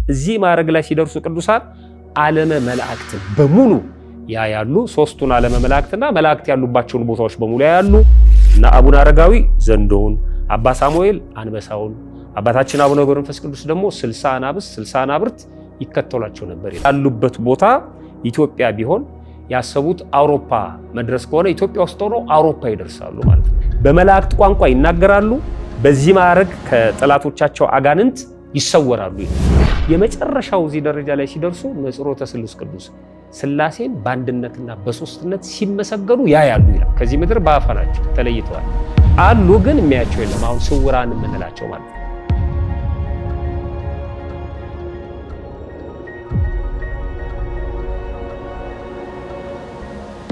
እዚህ ማዕረግ ላይ ሲደርሱ ቅዱሳን ዓለመ መላእክትን በሙሉ ያያሉ። ሶስቱን ዓለመ መላእክትና መላእክት ያሉባቸውን ቦታዎች በሙሉ ያያሉ። እና አቡነ አረጋዊ ዘንዶውን፣ አባ ሳሙኤል አንበሳውን፣ አባታችን አቡነ ገብረ መንፈስ ቅዱስ ደግሞ 60 አናብስት 60 አናብርት ይከተሏቸው ነበር። ያሉበት ቦታ ኢትዮጵያ ቢሆን ያሰቡት አውሮፓ መድረስ ከሆነ ኢትዮጵያ ውስጥ ሆነው አውሮፓ ይደርሳሉ ማለት ነው። በመላእክት ቋንቋ ይናገራሉ። በዚህ ማዕረግ ከጠላቶቻቸው አጋንንት ይሰወራሉ። የመጨረሻው እዚህ ደረጃ ላይ ሲደርሱ ንጽሮተ ስሉስ ቅዱስ ሥላሴን በአንድነትና በሶስትነት ሲመሰገኑ ያያሉ ይላል። ከዚህ ምድር በአፋ ናቸው ተለይተዋል አሉ፣ ግን የሚያቸው የለም። አሁን ስውራን የምንላቸው ማለት ነው።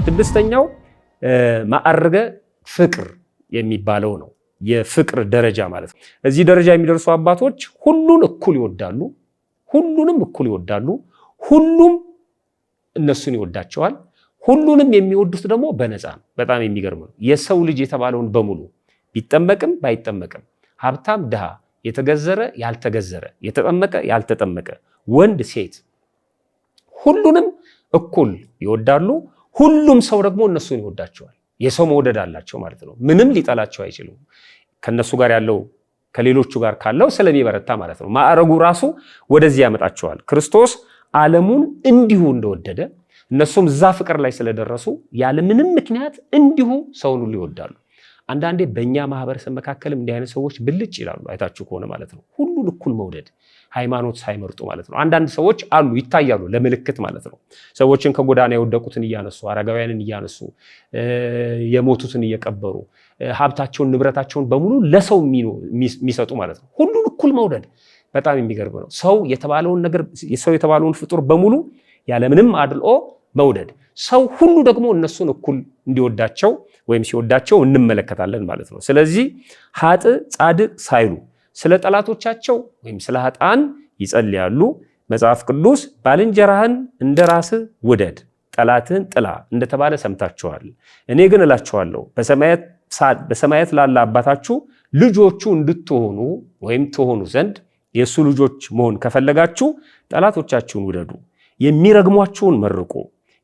ስድስተኛው ማዕረገ ፍቅር የሚባለው ነው። የፍቅር ደረጃ ማለት ነው። እዚህ ደረጃ የሚደርሱ አባቶች ሁሉን እኩል ይወዳሉ፣ ሁሉንም እኩል ይወዳሉ፣ ሁሉም እነሱን ይወዳቸዋል። ሁሉንም የሚወዱት ደግሞ በነፃ ነው። በጣም የሚገርም ነው። የሰው ልጅ የተባለውን በሙሉ ቢጠመቅም ባይጠመቅም፣ ሀብታም ድሃ፣ የተገዘረ ያልተገዘረ፣ የተጠመቀ ያልተጠመቀ፣ ወንድ ሴት፣ ሁሉንም እኩል ይወዳሉ። ሁሉም ሰው ደግሞ እነሱን ይወዳቸዋል። የሰው መውደድ አላቸው ማለት ነው። ምንም ሊጠላቸው አይችሉም። ከነሱ ጋር ያለው ከሌሎቹ ጋር ካለው ስለሚበረታ ማለት ነው። ማዕረጉ ራሱ ወደዚህ ያመጣቸዋል። ክርስቶስ ዓለሙን እንዲሁ እንደወደደ እነሱም እዛ ፍቅር ላይ ስለደረሱ ያለ ምንም ምክንያት እንዲሁ ሰውን ሁሉ ይወዳሉ። አንዳንዴ በእኛ ማህበረሰብ መካከልም እንዲህ አይነት ሰዎች ብልጭ ይላሉ። አይታችሁ ከሆነ ማለት ነው። ሁሉን እኩል መውደድ፣ ሃይማኖት ሳይመርጡ ማለት ነው። አንዳንድ ሰዎች አሉ ይታያሉ፣ ለምልክት ማለት ነው። ሰዎችን ከጎዳና የወደቁትን እያነሱ፣ አረጋውያንን እያነሱ፣ የሞቱትን እየቀበሩ፣ ሀብታቸውን ንብረታቸውን በሙሉ ለሰው የሚሰጡ ማለት ነው። ሁሉን እኩል መውደድ በጣም የሚገርም ነው። ሰው የተባለውን ፍጡር በሙሉ ያለምንም አድልኦ መውደድ፣ ሰው ሁሉ ደግሞ እነሱን እኩል እንዲወዳቸው ወይም ሲወዳቸው እንመለከታለን ማለት ነው። ስለዚህ ኃጥእ ጻድቅ ሳይሉ ስለ ጠላቶቻቸው ወይም ስለ ኃጥአን ይጸልያሉ። መጽሐፍ ቅዱስ ባልንጀራህን እንደ ራስህ ውደድ፣ ጠላትህን ጥላ እንደተባለ ሰምታችኋል። እኔ ግን እላችኋለሁ በሰማያት ላለ አባታችሁ ልጆቹ እንድትሆኑ ወይም ትሆኑ ዘንድ የእሱ ልጆች መሆን ከፈለጋችሁ ጠላቶቻችሁን ውደዱ፣ የሚረግሟችሁን መርቁ፣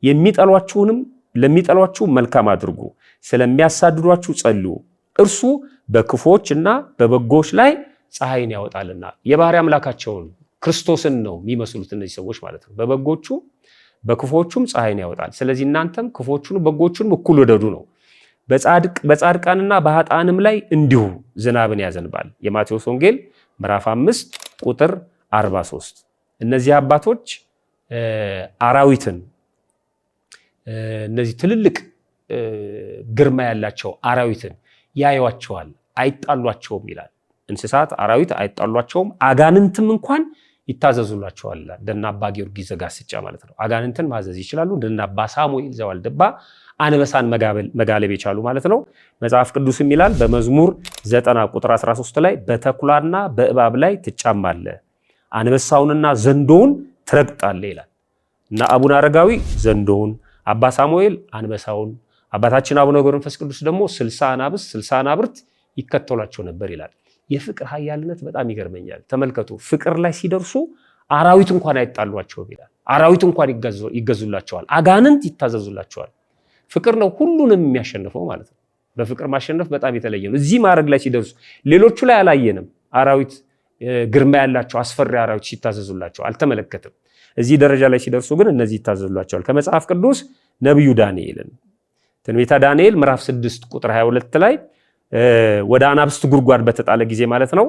የሚጠሏችሁንም ለሚጠሏችሁ መልካም አድርጉ፣ ስለሚያሳድዷችሁ ጸልዩ፣ እርሱ በክፉዎች እና በበጎዎች ላይ ፀሐይን ያወጣልና። የባህሪ አምላካቸውን ክርስቶስን ነው የሚመስሉት እነዚህ ሰዎች ማለት ነው። በበጎቹ በክፉዎቹም ፀሐይን ያወጣል። ስለዚህ እናንተም ክፉዎቹንም በጎቹንም እኩል ውደዱ ነው። በጻድቃንና በኃጥአንም ላይ እንዲሁ ዝናብን ያዘንባል። የማቴዎስ ወንጌል ምዕራፍ 5 ቁጥር 43። እነዚህ አባቶች አራዊትን እነዚህ ትልልቅ ግርማ ያላቸው አራዊትን ያዩዋቸዋል፣ አይጣሏቸውም ይላል። እንስሳት አራዊት አይጣሏቸውም፣ አጋንንትም እንኳን ይታዘዙላቸዋል። እንደነ አባ ጊዮርጊስ ዘጋስጫ ማለት ነው። አጋንንትን ማዘዝ ይችላሉ። እንደነ አባ ሳሙኤል ዘዋልድባ አንበሳን መጋለብ የቻሉ ማለት ነው። መጽሐፍ ቅዱስም ይላል በመዝሙር 90 ቁጥር 13 ላይ በተኩላና በእባብ ላይ ትጫማለህ፣ አንበሳውንና ዘንዶውን ትረግጣለህ ይላል። እና አቡነ አረጋዊ ዘንዶውን፣ አባ ሳሙኤል አንበሳውን፣ አባታችን አቡነ ገብረ መንፈስ ቅዱስ ደግሞ 60 አናብስት 60 አናብርት ይከተሏቸው ነበር ይላል። የፍቅር ኃያልነት በጣም ይገርመኛል። ተመልከቱ፣ ፍቅር ላይ ሲደርሱ አራዊት እንኳን አይጣሏቸውም ይላል። አራዊት እንኳን ይገዙላቸዋል፣ አጋንንት ይታዘዙላቸዋል። ፍቅር ነው ሁሉንም የሚያሸንፈው ማለት ነው። በፍቅር ማሸነፍ በጣም የተለየ ነው። እዚህ ማዕረግ ላይ ሲደርሱ ሌሎቹ ላይ አላየንም። አራዊት ግርማ ያላቸው አስፈሪ አራዊት ሲታዘዙላቸው አልተመለከትም። እዚህ ደረጃ ላይ ሲደርሱ ግን እነዚህ ይታዘዙላቸዋል። ከመጽሐፍ ቅዱስ ነቢዩ ዳንኤልን ትንቢተ ዳንኤል ምዕራፍ 6 ቁጥር 22 ላይ ወደ አናብስት ጉድጓድ በተጣለ ጊዜ ማለት ነው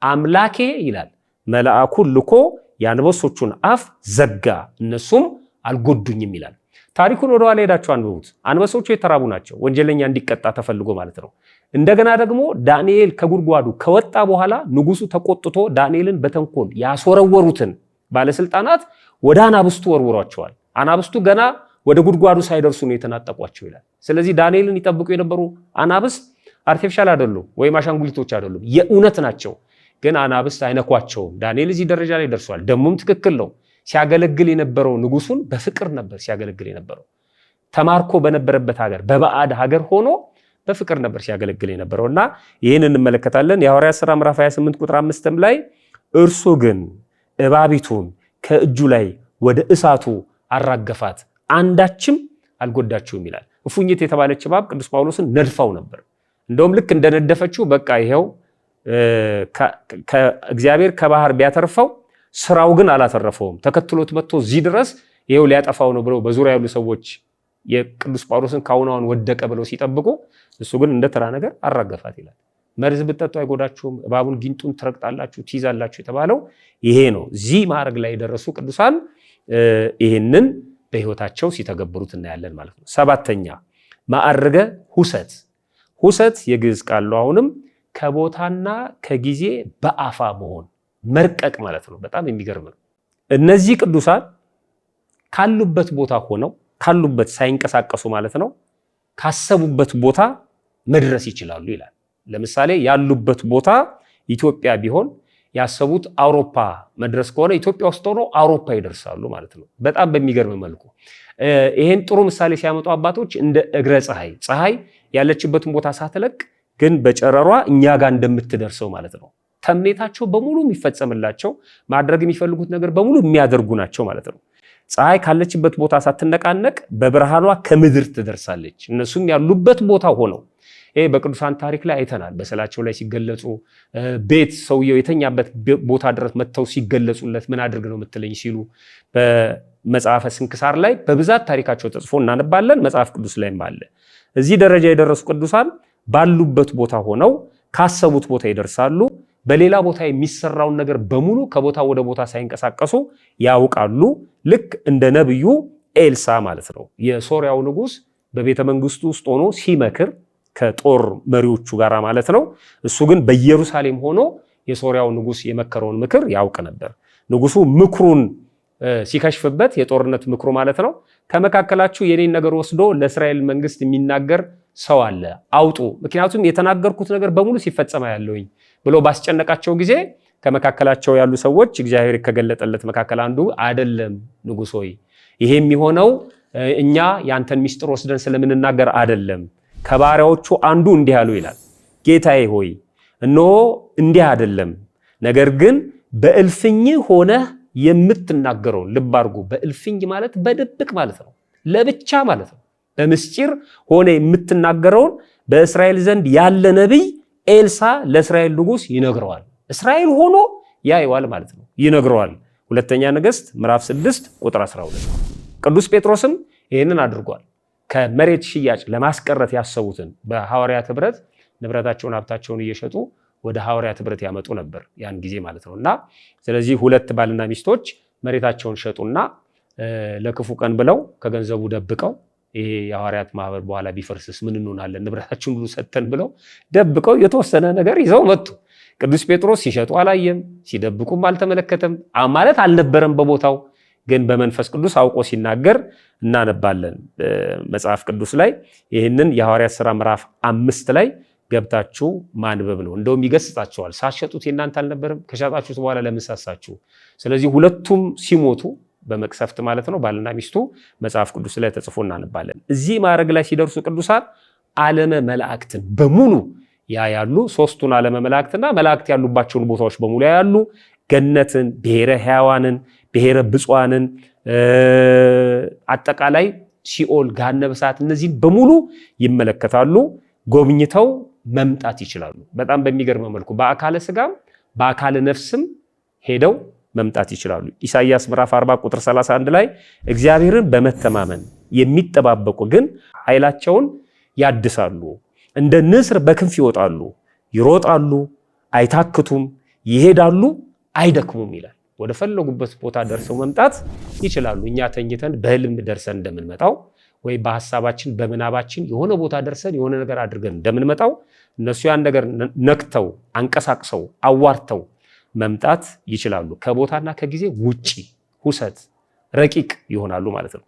አምላኬ ይላል መልአኩን ልኮ የአንበሶቹን አፍ ዘጋ፣ እነሱም አልጎዱኝም ይላል። ታሪኩን ወደ ኋላ ሄዳችሁ አንብቡት። አንበሶቹ የተራቡ ናቸው፣ ወንጀለኛ እንዲቀጣ ተፈልጎ ማለት ነው። እንደገና ደግሞ ዳንኤል ከጉድጓዱ ከወጣ በኋላ ንጉሱ ተቆጥቶ ዳንኤልን በተንኮል ያስወረወሩትን ባለስልጣናት ወደ አናብስቱ ወርውሯቸዋል። አናብስቱ ገና ወደ ጉድጓዱ ሳይደርሱ ነው የተናጠቋቸው ይላል። ስለዚህ ዳንኤልን ይጠብቁ የነበሩ አናብስት አርቲፊሻል አይደሉም ወይም አሻንጉሊቶች አይደሉም፣ የእውነት ናቸው። ግን አናብስት አይነኳቸውም። ዳንኤል እዚህ ደረጃ ላይ ደርሷል። ደሙም ትክክል ነው። ሲያገለግል የነበረው ንጉሱን በፍቅር ነበር ሲያገለግል የነበረው። ተማርኮ በነበረበት ሀገር በባዕድ ሀገር ሆኖ በፍቅር ነበር ሲያገለግል የነበረው እና ይህን እንመለከታለን። የሐዋርያት ሥራ ምዕራፍ 28 ቁጥር 5 ላይ እርሱ ግን እባቢቱን ከእጁ ላይ ወደ እሳቱ አራገፋት፣ አንዳችም አልጎዳችውም ይላል። እፉኝት የተባለች እባብ ቅዱስ ጳውሎስን ነድፋው ነበር። እንደውም ልክ እንደነደፈችው በቃ ይሄው እግዚአብሔር ከባህር ቢያተርፈው ስራው ግን አላተረፈውም፣ ተከትሎት መጥቶ እዚህ ድረስ ይሄው ሊያጠፋው ነው ብለው በዙሪያ ያሉ ሰዎች የቅዱስ ጳውሎስን ካሁናውን ወደቀ ብለው ሲጠብቁ እሱ ግን እንደ ተራ ነገር አራገፋት ይላል። መርዝ ብትጠጡ አይጎዳችሁም፣ እባቡን ጊንጡን ትረግጣላችሁ ትይዛላችሁ የተባለው ይሄ ነው። እዚህ ማዕረግ ላይ የደረሱ ቅዱሳን ይሄንን በህይወታቸው ሲተገብሩት እናያለን ማለት ነው። ሰባተኛ ማዕረገ ሁሰት። ሁሰት የግዕዝ ቃል ነው። አሁንም ከቦታና ከጊዜ በአፋ መሆን መርቀቅ ማለት ነው። በጣም የሚገርም ነው። እነዚህ ቅዱሳን ካሉበት ቦታ ሆነው ካሉበት ሳይንቀሳቀሱ ማለት ነው ካሰቡበት ቦታ መድረስ ይችላሉ ይላል። ለምሳሌ ያሉበት ቦታ ኢትዮጵያ ቢሆን ያሰቡት አውሮፓ መድረስ ከሆነ ኢትዮጵያ ውስጥ ሆነው አውሮፓ ይደርሳሉ ማለት ነው። በጣም በሚገርም መልኩ ይሄን ጥሩ ምሳሌ ሲያመጡ አባቶች እንደ እግረ ፀሐይ ያለችበትን ቦታ ሳትለቅ ግን በጨረሯ እኛ ጋር እንደምትደርሰው ማለት ነው። ተምኔታቸው በሙሉ የሚፈጸምላቸው ማድረግ የሚፈልጉት ነገር በሙሉ የሚያደርጉ ናቸው ማለት ነው። ፀሐይ ካለችበት ቦታ ሳትነቃነቅ በብርሃኗ ከምድር ትደርሳለች። እነሱም ያሉበት ቦታ ሆነው ይሄ በቅዱሳን ታሪክ ላይ አይተናል። በስዕላቸው ላይ ሲገለጹ ቤት ሰውየው የተኛበት ቦታ ድረስ መጥተው ሲገለጹለት ምን አድርግ ነው የምትለኝ ሲሉ በመጽሐፈ ስንክሳር ላይ በብዛት ታሪካቸው ተጽፎ እናነባለን። መጽሐፍ ቅዱስ ላይም አለ። እዚህ ደረጃ የደረሱ ቅዱሳን ባሉበት ቦታ ሆነው ካሰቡት ቦታ ይደርሳሉ። በሌላ ቦታ የሚሰራውን ነገር በሙሉ ከቦታ ወደ ቦታ ሳይንቀሳቀሱ ያውቃሉ። ልክ እንደ ነብዩ ኤልሳ ማለት ነው። የሶሪያው ንጉስ በቤተ መንግስቱ ውስጥ ሆኖ ሲመክር ከጦር መሪዎቹ ጋር ማለት ነው። እሱ ግን በኢየሩሳሌም ሆኖ የሶሪያው ንጉስ የመከረውን ምክር ያውቅ ነበር። ንጉሱ ምክሩን ሲከሽፍበት የጦርነት ምክሩ ማለት ነው ከመካከላችሁ የኔን ነገር ወስዶ ለእስራኤል መንግስት የሚናገር ሰው አለ አውጡ፣ ምክንያቱም የተናገርኩት ነገር በሙሉ ሲፈጸም ያለውኝ ብሎ ባስጨነቃቸው ጊዜ ከመካከላቸው ያሉ ሰዎች እግዚአብሔር ከገለጠለት መካከል አንዱ አይደለም ንጉሥ ሆይ ይሄ የሚሆነው እኛ ያንተን ሚስጥር ወስደን ስለምንናገር አይደለም፣ ከባሪያዎቹ አንዱ እንዲህ አሉ ይላል። ጌታዬ ሆይ እነሆ እንዲህ አይደለም፣ ነገር ግን በእልፍኝ ሆነ የምትናገረው ልብ አድርጉ። በእልፍኝ ማለት በድብቅ ማለት ነው፣ ለብቻ ማለት ነው። በምስጢር ሆነ የምትናገረውን በእስራኤል ዘንድ ያለ ነቢይ ኤልሳ ለእስራኤል ንጉስ ይነግረዋል። እስራኤል ሆኖ ያየዋል ማለት ነው፣ ይነግረዋል። ሁለተኛ ነገሥት ምዕራፍ 6 ቁጥር 12። ቅዱስ ጴጥሮስም ይህንን አድርጓል። ከመሬት ሽያጭ ለማስቀረት ያሰቡትን በሐዋርያት ህብረት ንብረታቸውን ሀብታቸውን እየሸጡ ወደ ሐዋርያት ህብረት ያመጡ ነበር ያን ጊዜ ማለት ነው። እና ስለዚህ ሁለት ባልና ሚስቶች መሬታቸውን ሸጡና ለክፉ ቀን ብለው ከገንዘቡ ደብቀው ይሄ የሐዋርያት ማህበር በኋላ ቢፈርስስ ምን እንሆናለን ንብረታችሁን ሁሉ ሰጥተን ብለው ደብቀው የተወሰነ ነገር ይዘው መጡ። ቅዱስ ጴጥሮስ ሲሸጡ አላየም፣ ሲደብቁም አልተመለከተም። ማለት አልነበረም በቦታው። ግን በመንፈስ ቅዱስ አውቆ ሲናገር እናነባለን መጽሐፍ ቅዱስ ላይ። ይህንን የሐዋርያት ሥራ ምዕራፍ 5 ላይ ገብታችሁ ማንበብ ነው። እንደውም ይገስጻቸዋል። ሳትሸጡት የእናንተ አልነበረም? ከሸጣችሁት በኋላ ለምን ሳሳችሁ? ስለዚህ ሁለቱም ሲሞቱ በመቅሰፍት ማለት ነው ባልና ሚስቱ መጽሐፍ ቅዱስ ላይ ተጽፎ እናነባለን። እዚህ ማዕረግ ላይ ሲደርሱ ቅዱሳን ዓለመ መላእክትን በሙሉ ያያሉ። ሶስቱን ዓለመ መላእክትና መላእክት ያሉባቸውን ቦታዎች በሙሉ ያያሉ። ገነትን፣ ብሔረ ሕያዋንን፣ ብሔረ ብፁዓንን፣ አጠቃላይ ሲኦል፣ ገሃነመ እሳት እነዚህን በሙሉ ይመለከታሉ። ጎብኝተው መምጣት ይችላሉ። በጣም በሚገርም መልኩ በአካለ ስጋም በአካለ ነፍስም ሄደው መምጣት ይችላሉ። ኢሳይያስ ምዕራፍ 40 ቁጥር 31 ላይ እግዚአብሔርን በመተማመን የሚጠባበቁ ግን ኃይላቸውን ያድሳሉ፣ እንደ ንስር በክንፍ ይወጣሉ፣ ይሮጣሉ፣ አይታክቱም፣ ይሄዳሉ፣ አይደክሙም ይላል። ወደ ፈለጉበት ቦታ ደርሰው መምጣት ይችላሉ። እኛ ተኝተን በህልም ደርሰን እንደምንመጣው ወይ በሐሳባችን በመናባችን የሆነ ቦታ ደርሰን የሆነ ነገር አድርገን እንደምንመጣው እነሱ ያን ነገር ነክተው አንቀሳቅሰው አዋርተው መምጣት ይችላሉ። ከቦታና ከጊዜ ውጪ ሁሰት ረቂቅ ይሆናሉ ማለት ነው።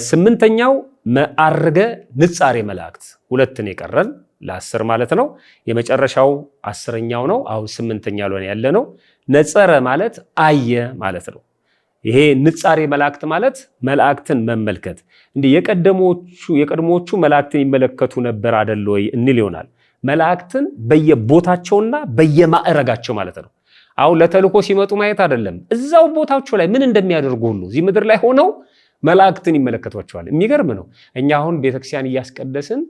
ስምንተኛው መዓርገ ንጻሬ መላእክት። ሁለትን የቀረን ለ10 ማለት ነው። የመጨረሻው 10ኛው ነው። አሁን 8ኛ ላይ ያለ ነው። ነጸረ ማለት አየ ማለት ነው። ይሄ ንጻሬ መላእክት ማለት መላእክትን መመልከት። እንዲህ የቀድሞቹ መላእክትን ይመለከቱ ነበር አይደል ወይ እንል ይሆናል። መላእክትን በየቦታቸውና በየማዕረጋቸው ማለት ነው። አሁን ለተልእኮ ሲመጡ ማየት አይደለም፣ እዛው ቦታቸው ላይ ምን እንደሚያደርጉ ሁሉ እዚህ ምድር ላይ ሆነው መላእክትን ይመለከቷቸዋል። የሚገርም ነው። እኛ አሁን ቤተክርስቲያን እያስቀደስን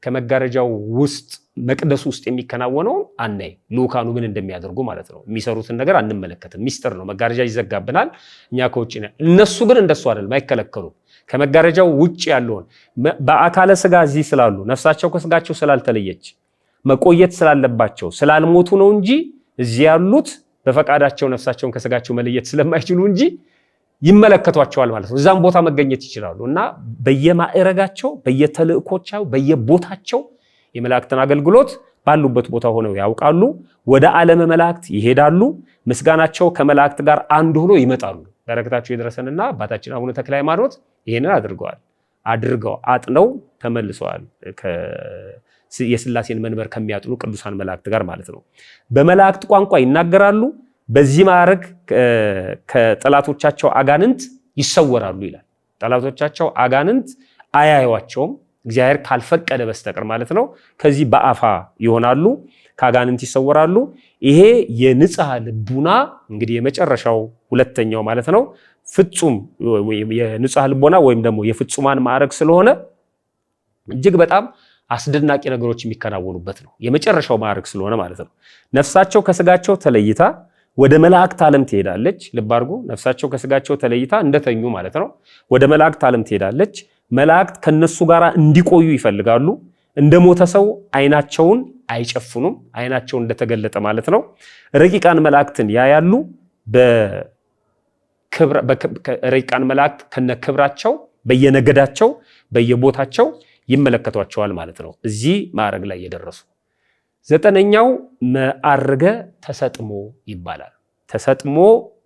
ከመጋረጃው ውስጥ መቅደሱ ውስጥ የሚከናወነውን አናይ፣ ልኡካኑ ምን እንደሚያደርጉ ማለት ነው። የሚሰሩትን ነገር አንመለከትም፣ ሚስጥር ነው። መጋረጃ ይዘጋብናል፣ እኛ ከውጭ ነን። እነሱ ግን እንደሱ አይደለም፣ አይከለከሉም። ከመጋረጃው ውጭ ያለውን በአካለ ስጋ እዚህ ስላሉ ነፍሳቸው ከስጋቸው ስላልተለየች መቆየት ስላለባቸው ስላልሞቱ ነው እንጂ እዚህ ያሉት በፈቃዳቸው ነፍሳቸውን ከስጋቸው መለየት ስለማይችሉ እንጂ ይመለከቷቸዋል ማለት ነው። እዛም ቦታ መገኘት ይችላሉ እና በየማዕረጋቸው በየተልእኮቻቸው በየቦታቸው የመላእክትን አገልግሎት ባሉበት ቦታ ሆነው ያውቃሉ። ወደ ዓለመ መላእክት ይሄዳሉ። ምስጋናቸው ከመላእክት ጋር አንድ ሆኖ ይመጣሉ። በረከታቸው ይድረሰንና አባታችን አቡነ ተክለ ሃይማኖት ይሄንን አድርገው አጥነው ተመልሰዋል። የሥላሴን መንበር ከሚያጥኑ ቅዱሳን መላእክት ጋር ማለት ነው። በመላእክት ቋንቋ ይናገራሉ። በዚህ ማዕረግ ከጠላቶቻቸው አጋንንት ይሰወራሉ ይላል። ጠላቶቻቸው አጋንንት አያዩዋቸውም እግዚአብሔር ካልፈቀደ በስተቀር ማለት ነው። ከዚህ በአፋ ይሆናሉ፣ ከአጋንንት ይሰወራሉ። ይሄ የንጽሐ ልቡና እንግዲህ የመጨረሻው ሁለተኛው ማለት ነው ፍጹም የንጽሐ ልቡና ወይም ደግሞ የፍጹማን ማዕረግ ስለሆነ እጅግ በጣም አስደናቂ ነገሮች የሚከናወኑበት ነው። የመጨረሻው ማዕረግ ስለሆነ ማለት ነው። ነፍሳቸው ከስጋቸው ተለይታ ወደ መላእክት ዓለም ትሄዳለች። ልብ አድርጉ፣ ነፍሳቸው ከስጋቸው ተለይታ እንደተኙ ማለት ነው ወደ መላእክት ዓለም ትሄዳለች። መላእክት ከነሱ ጋር እንዲቆዩ ይፈልጋሉ። እንደሞተ ሰው አይናቸውን አይጨፍኑም፣ አይናቸው እንደተገለጠ ማለት ነው። ረቂቃን መላእክትን ያያሉ። ረቂቃን መላእክት ከነክብራቸው በየነገዳቸው በየቦታቸው ይመለከቷቸዋል ማለት ነው። እዚህ ማዕረግ ላይ የደረሱ ዘጠነኛው ማዕረገ ተሰጥሞ ይባላል። ተሰጥሞ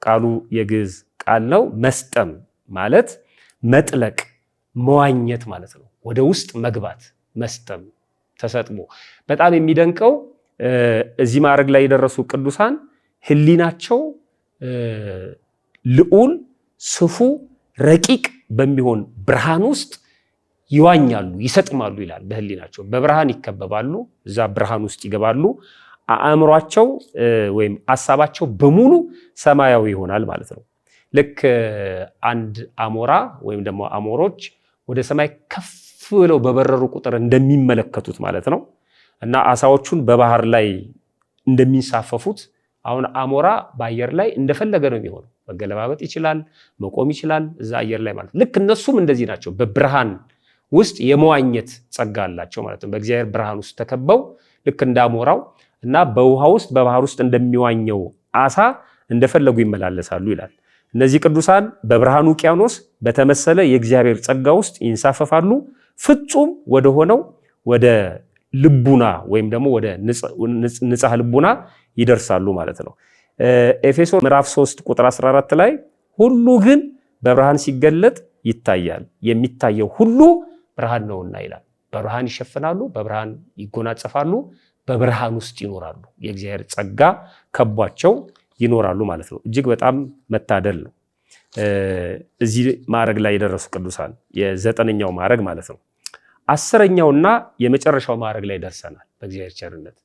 ቃሉ የግዕዝ ቃል ነው። መስጠም ማለት መጥለቅ፣ መዋኘት ማለት ነው። ወደ ውስጥ መግባት፣ መስጠም፣ ተሰጥሞ። በጣም የሚደንቀው እዚህ ማዕረግ ላይ የደረሱ ቅዱሳን ሕሊናቸው ልዑል ስፉ ረቂቅ በሚሆን ብርሃን ውስጥ ይዋኛሉ፣ ይሰጥማሉ ይላል። በሕሊናቸው በብርሃን ይከበባሉ፣ እዛ ብርሃን ውስጥ ይገባሉ። አእምሯቸው ወይም ሐሳባቸው በሙሉ ሰማያዊ ይሆናል ማለት ነው። ልክ አንድ አሞራ ወይም ደግሞ አሞሮች ወደ ሰማይ ከፍ ብለው በበረሩ ቁጥር እንደሚመለከቱት ማለት ነው እና አሳዎቹን በባህር ላይ እንደሚንሳፈፉት አሁን አሞራ በአየር ላይ እንደፈለገ ነው የሚሆነው። መገለባበጥ ይችላል፣ መቆም ይችላል እዛ አየር ላይ ማለት ነው። ልክ እነሱም እንደዚህ ናቸው። በብርሃን ውስጥ የመዋኘት ጸጋ አላቸው ማለት ነው። በእግዚአብሔር ብርሃን ውስጥ ተከበው ልክ እንዳሞራው እና በውሃ ውስጥ በባህር ውስጥ እንደሚዋኘው አሳ እንደፈለጉ ይመላለሳሉ ይላል። እነዚህ ቅዱሳን በብርሃን ውቅያኖስ በተመሰለ የእግዚአብሔር ጸጋ ውስጥ ይንሳፈፋሉ። ፍጹም ወደ ሆነው ወደ ልቡና ወይም ደግሞ ወደ ንጽሐ ልቡና ይደርሳሉ ማለት ነው። ኤፌሶን ምዕራፍ 3 ቁጥር 14 ላይ ሁሉ ግን በብርሃን ሲገለጥ ይታያል፣ የሚታየው ሁሉ ብርሃን ነውና ይላል። በብርሃን ይሸፍናሉ፣ በብርሃን ይጎናጸፋሉ፣ በብርሃን ውስጥ ይኖራሉ። የእግዚአብሔር ጸጋ ከቧቸው ይኖራሉ ማለት ነው። እጅግ በጣም መታደል ነው። እዚህ ማዕረግ ላይ የደረሱ ቅዱሳን የዘጠነኛው ማዕረግ ማለት ነው። አስረኛውና የመጨረሻው ማዕረግ ላይ ደርሰናል በእግዚአብሔር ቸርነት።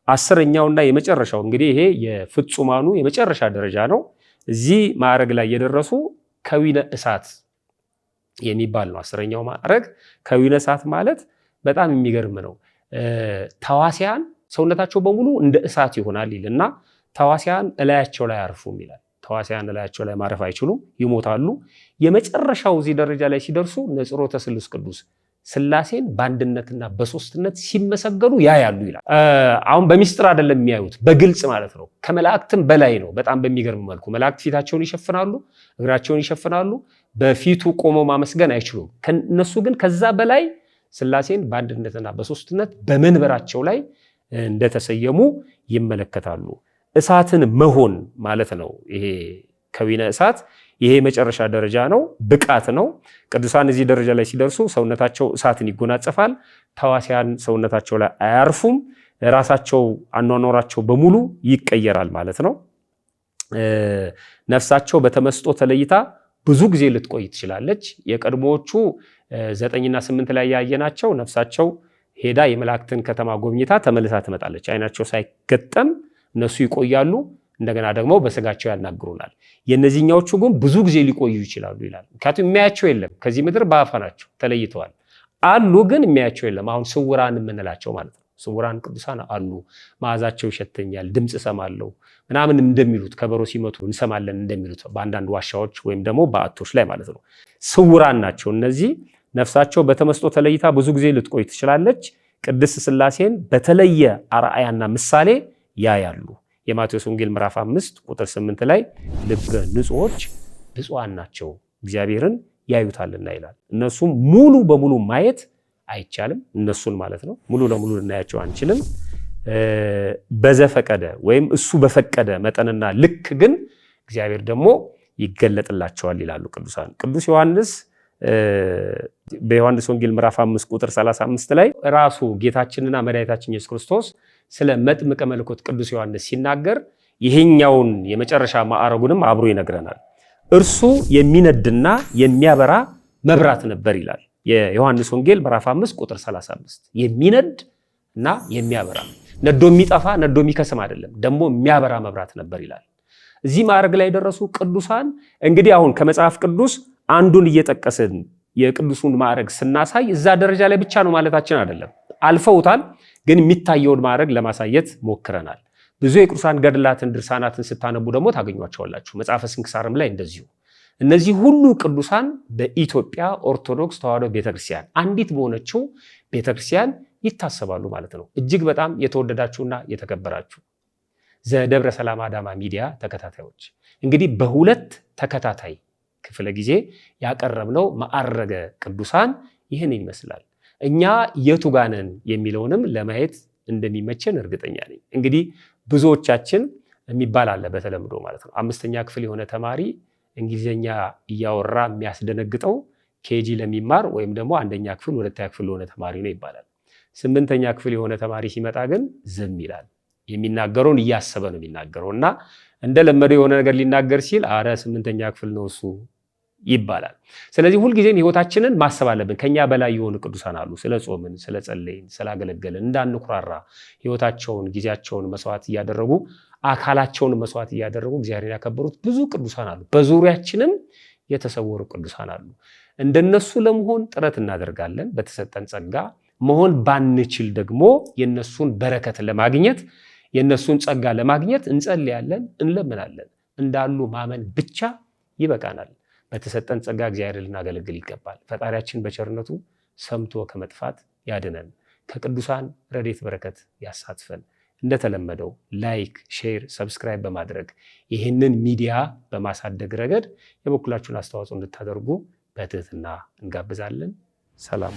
አስረኛውና የመጨረሻው እንግዲህ ይሄ የፍጹማኑ የመጨረሻ ደረጃ ነው። እዚህ ማዕረግ ላይ የደረሱ ከዊነ እሳት የሚባል ነው። አስረኛው ማዕረግ ከዊነ እሳት ማለት በጣም የሚገርም ነው። ተዋሲያን ሰውነታቸው በሙሉ እንደ እሳት ይሆናል ይልና ተዋሲያን እላያቸው ላይ አያርፉም ይላል። ተዋሲያን እላያቸው ላይ ማረፍ አይችሉም፣ ይሞታሉ። የመጨረሻው እዚህ ደረጃ ላይ ሲደርሱ ነጽሮተ ስሉስ ቅዱስ ሥላሴን በአንድነትና በሶስትነት ሲመሰገኑ ያያሉ ይላል። አሁን በሚስጥር አይደለም የሚያዩት፣ በግልጽ ማለት ነው። ከመላእክትም በላይ ነው። በጣም በሚገርም መልኩ መላእክት ፊታቸውን ይሸፍናሉ፣ እግራቸውን ይሸፍናሉ። በፊቱ ቆመው ማመስገን አይችሉም። እነሱ ግን ከዛ በላይ ሥላሴን በአንድነትና በሶስትነት በመንበራቸው ላይ እንደተሰየሙ ይመለከታሉ። እሳትን መሆን ማለት ነው። ይሄ ከዊነ እሳት ይሄ መጨረሻ ደረጃ ነው፣ ብቃት ነው። ቅዱሳን እዚህ ደረጃ ላይ ሲደርሱ ሰውነታቸው እሳትን ይጎናጸፋል። ተዋሲያን ሰውነታቸው ላይ አያርፉም። ራሳቸው አኗኗራቸው በሙሉ ይቀየራል ማለት ነው። ነፍሳቸው በተመስጦ ተለይታ ብዙ ጊዜ ልትቆይ ትችላለች። የቀድሞዎቹ 9 እና 8 ላይ ያየናቸው ነፍሳቸው ሄዳ የመላእክትን ከተማ ጎብኝታ ተመልሳ ትመጣለች። አይናቸው ሳይገጠም እነሱ ይቆያሉ። እንደገና ደግሞ በስጋቸው ያናግሩናል። የነዚህኛዎቹ ግን ብዙ ጊዜ ሊቆዩ ይችላሉ ይላል። ምክንያቱም የሚያያቸው የለም፣ ከዚህ ምድር በአፋ ናቸው ተለይተዋል አሉ፣ ግን የሚያያቸው የለም። አሁን ስውራን የምንላቸው ማለት ነው። ስውራን ቅዱሳን አሉ። መዓዛቸው ይሸተኛል፣ ድምፅ እሰማለሁ ምናምን እንደሚሉት ከበሮ ሲመቱ እንሰማለን እንደሚሉት በአንዳንድ ዋሻዎች ወይም ደግሞ በአቶች ላይ ማለት ነው። ስውራን ናቸው እነዚህ። ነፍሳቸው በተመስጦ ተለይታ ብዙ ጊዜ ልትቆይ ትችላለች። ቅድስት ሥላሴን በተለየ አርአያና ምሳሌ ያያሉ። የማቴዎስ ወንጌል ምዕራፍ 5 ቁጥር 8 ላይ ልበ ንጹሖች ብፁዓን ናቸው እግዚአብሔርን ያዩታልና ይላል። እነሱም ሙሉ በሙሉ ማየት አይቻልም፣ እነሱን ማለት ነው። ሙሉ ለሙሉ ልናያቸው አንችልም። በዘፈቀደ ወይም እሱ በፈቀደ መጠንና ልክ ግን እግዚአብሔር ደግሞ ይገለጥላቸዋል ይላሉ ቅዱሳን። ቅዱስ ዮሐንስ በዮሐንስ ወንጌል ምዕራፍ 5 ቁጥር 35 ላይ ራሱ ጌታችንና መድኃኒታችን ኢየሱስ ክርስቶስ ስለ መጥምቀ መለኮት ቅዱስ ዮሐንስ ሲናገር ይሄኛውን የመጨረሻ ማዕረጉንም አብሮ ይነግረናል። እርሱ የሚነድና የሚያበራ መብራት ነበር ይላል። የዮሐንስ ወንጌል ምዕራፍ 5 ቁጥር 35 የሚነድ እና የሚያበራ ነዶ የሚጠፋ ነዶ የሚከስም አይደለም፣ ደግሞ የሚያበራ መብራት ነበር ይላል። እዚህ ማዕረግ ላይ የደረሱ ቅዱሳን እንግዲህ አሁን ከመጽሐፍ ቅዱስ አንዱን እየጠቀስን የቅዱሱን ማዕረግ ስናሳይ እዛ ደረጃ ላይ ብቻ ነው ማለታችን አይደለም። አልፈውታል፣ ግን የሚታየውን ማዕረግ ለማሳየት ሞክረናል። ብዙ የቅዱሳን ገድላትን ድርሳናትን ስታነቡ ደግሞ ታገኟቸዋላችሁ። መጽሐፈ ስንክሳርም ላይ እንደዚሁ። እነዚህ ሁሉ ቅዱሳን በኢትዮጵያ ኦርቶዶክስ ተዋሕዶ ቤተክርስቲያን አንዲት በሆነችው ቤተክርስቲያን ይታሰባሉ ማለት ነው። እጅግ በጣም የተወደዳችሁና የተከበራችሁ ዘደብረ ሰላም አዳማ ሚዲያ ተከታታዮች እንግዲህ በሁለት ተከታታይ ክፍለ ጊዜ ያቀረብነው ማዕረገ ቅዱሳን ይህን ይመስላል። እኛ የቱ ጋር ነን የሚለውንም ለማየት እንደሚመቸን እርግጠኛ ነኝ። እንግዲህ ብዙዎቻችን የሚባል አለ በተለምዶ ማለት ነው። 5ኛ ክፍል የሆነ ተማሪ እንግሊዘኛ እያወራ የሚያስደነግጠው ኬጂ ለሚማር ወይም ደግሞ 1ኛ ክፍል 2ኛ ክፍል ለሆነ ተማሪ ነው ይባላል። 8ኛ ክፍል የሆነ ተማሪ ሲመጣ ግን ዝም ይላል። የሚናገረውን እያሰበ ነው የሚናገረው እና እንደለመደው የሆነ ነገር ሊናገር ሲል አረ 8ኛ ክፍል ነው እሱ ይባላል። ስለዚህ ሁልጊዜም ህይወታችንን ማሰብ አለብን። ከኛ በላይ የሆኑ ቅዱሳን አሉ። ስለ ጾምን፣ ስለ ጸለይን፣ ስላገለገልን እንዳንኩራራ ህይወታቸውን፣ ጊዜያቸውን መስዋዕት እያደረጉ አካላቸውን መስዋዕት እያደረጉ እግዚአብሔርን ያከበሩት ብዙ ቅዱሳን አሉ። በዙሪያችንም የተሰወሩ ቅዱሳን አሉ። እንደነሱ ለመሆን ጥረት እናደርጋለን በተሰጠን ጸጋ። መሆን ባንችል ደግሞ የነሱን በረከት ለማግኘት የነሱን ጸጋ ለማግኘት እንጸልያለን፣ እንለምናለን። እንዳሉ ማመን ብቻ ይበቃናል። በተሰጠን ጸጋ እግዚአብሔር ልናገለግል ይገባል። ፈጣሪያችን በቸርነቱ ሰምቶ ከመጥፋት ያድነን፣ ከቅዱሳን ረድኤት በረከት ያሳትፈን። እንደተለመደው ላይክ፣ ሼር፣ ሰብስክራይብ በማድረግ ይህንን ሚዲያ በማሳደግ ረገድ የበኩላችሁን አስተዋጽኦ እንድታደርጉ በትህትና እንጋብዛለን። ሰላም